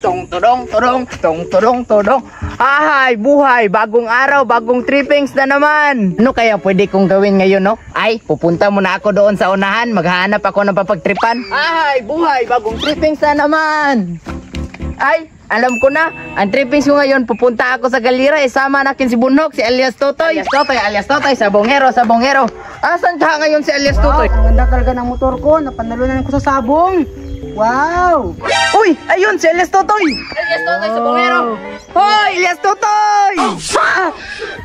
tong tudong tudong, tong tudong tudong. Ahay, buhay, bagong araw, bagong trippings na naman. Ano kaya pwede kong gawin ngayon, no? Ay, pupunta muna ako doon sa unahan, maghahanap ako ng papagtripan. Ahay, buhay, bagong trippings na naman. Ay, alam ko na, ang trippings ko ngayon, pupunta ako sa Galira, isama nakin si Bunhok, si alias Totoy. Alias Totoy, sabongero. Asan ka ngayon si alias Totoy? Ang ganda talaga ng motor ko, napanalunan ko sa sabong. Wow! Uy, ayun si alias Totoy. Alias Totoy, sabongero. Hoy, alias Totoy!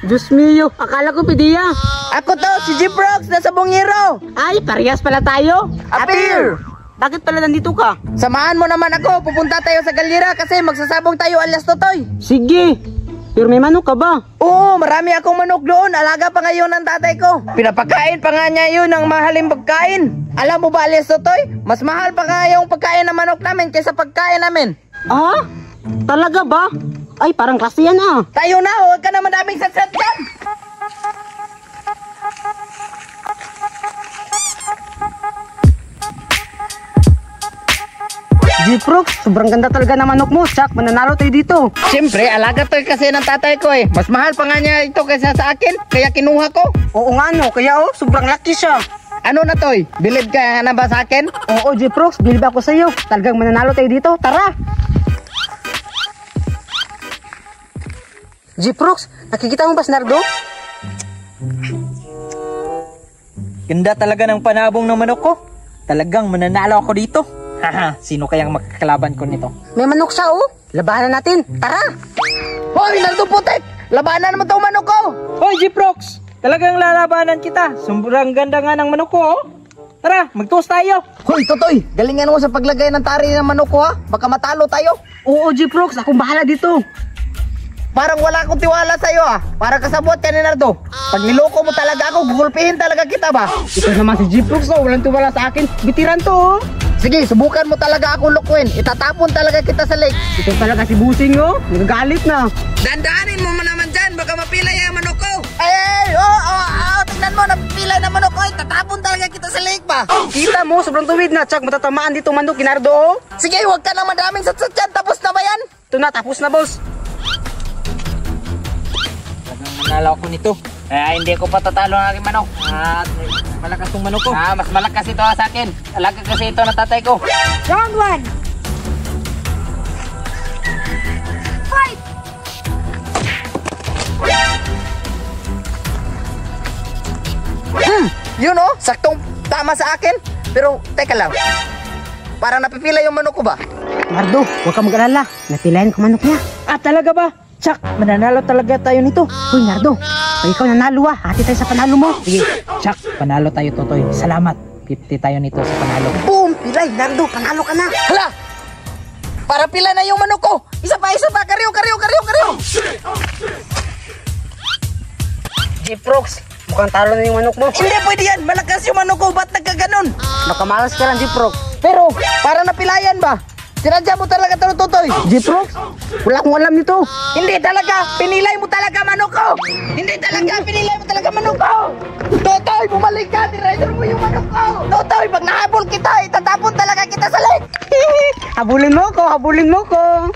Diyos mio, akala ko pidiya. Ako to, si Jiprox na sabongero. Ay, parehas pala tayo. Appear! Bakit pala nandito ka? Samahan mo naman ako, pupunta tayo sa Galira kasi magsasabong tayo alias Totoy. Sige. Pero may manok ka ba? Oo, marami akong manok doon. Alaga pa ngayon ng tatay ko. Pinapakain pa nga niya yun ng mahaling pagkain. Alam mo ba, alias Totoy? Mas mahal pa nga yung pagkain ng manok namin kaysa pagkain namin. Ah? Talaga ba? Ay, parang klase yan ah. Tayo na, huwag ka na madaming satsat dyan. Jiprox, sobrang ganda talaga ng manok mo. Tsak, mananalo tayo dito. Siyempre, alaga to kasi ng tatay ko eh. Mas mahal pa nga niya ito kaysa sa akin, kaya kinuha ko. Oo nga no, kaya sobrang laki siya. Ano na toy? Bilib ka na ba sa akin? Oo, Jiprox, bilib ako sa'yo. Talagang mananalo tayo dito. Tara! Jiprox, nakikita mo ba si Nardo? Ganda talaga ng panabong ng manok ko. Talagang mananalo ako dito. Haha, sino kayang magkakalaban ko nito? May manok siya oh. Labanan natin. Tara! Hoy, Naldo Putek! Labanan mo itong manok ko! Hoy, Jiprox! Talagang lalabanan kita. Sobrang ganda nga ng manok ko, oh. Tara, magtuos tayo. Hoy, Totoy! Galingan mo sa paglagay ng tari ng manok ko, ha? Baka matalo tayo. Oo, Jiprox, akong bahala dito. Parang wala akong tiwala sa'yo, ha? Para kasabot ka ni Nardo. Pag niloko mo talaga ako, gugulpihin talaga kita ba? Ito naman si Jiprox, oh. Walang tiwala sa akin. Bitiran to, oh. Sige, subukan mo talaga akong lukuin. Itatapon talaga kita sa lake. Ito talaga si Busing, oh. Nagagalit na. Dandaanin mo naman dyan, baka mapilay ang manok ko. Ay, tingnan mo, napilay na manok ko. Itatapon talaga kita sa lake ba? Kita mo, sobrang tuwid na. Tsak, matatamaan dito manok, Nardo, oh. Sige, huwag ka na madaming satsatyan. Tapos na ba yan? Ito na, tapos na, boss. Manalo ako nito. Hindi ko patatalo ng aking manok. Malakas yung manok ko. Mas malakas ito sa akin. Alaga kasi ito ng tatay ko. Round 1. Fight! Yun oh, saktong tama sa akin. Pero teka lang. Parang napipila yung manok ko ba? Nardo, huwag ka mag-alala. Napilayan ko manok niya. Ah, talaga ba? Tsak, mananalo talaga tayo nito. Uy, Nardo, pag ikaw nanalo hati tayo sa panalo mo. Sige, Tsak, panalo tayo, Totoy. Salamat. 50 tayo nito sa panalo. Boom! Pilay, Nardo, panalo ka na. Hala! Para pila na yung manok ko. Isa pa. Karyo. Jiprox, mukhang talo na yung manok mo. Hindi pwede yan. Malakas yung manok ko. Ba't nagkaganon? Baka malas ka lang, Jiprox. Pero, para napilayan ba? Sinadya mo talaga ito, Totoy. Jiprox, wala akong alam nito. Hindi talaga. Pinilay mo talaga manok ko. Hindi talaga. Pinilay mo talaga manok ko. Totoy, bumalik ka. Tinrider mo yung manok ko. Totoy, pag nahabol kita, itatapon talaga kita sa lake. Habulin mo ko.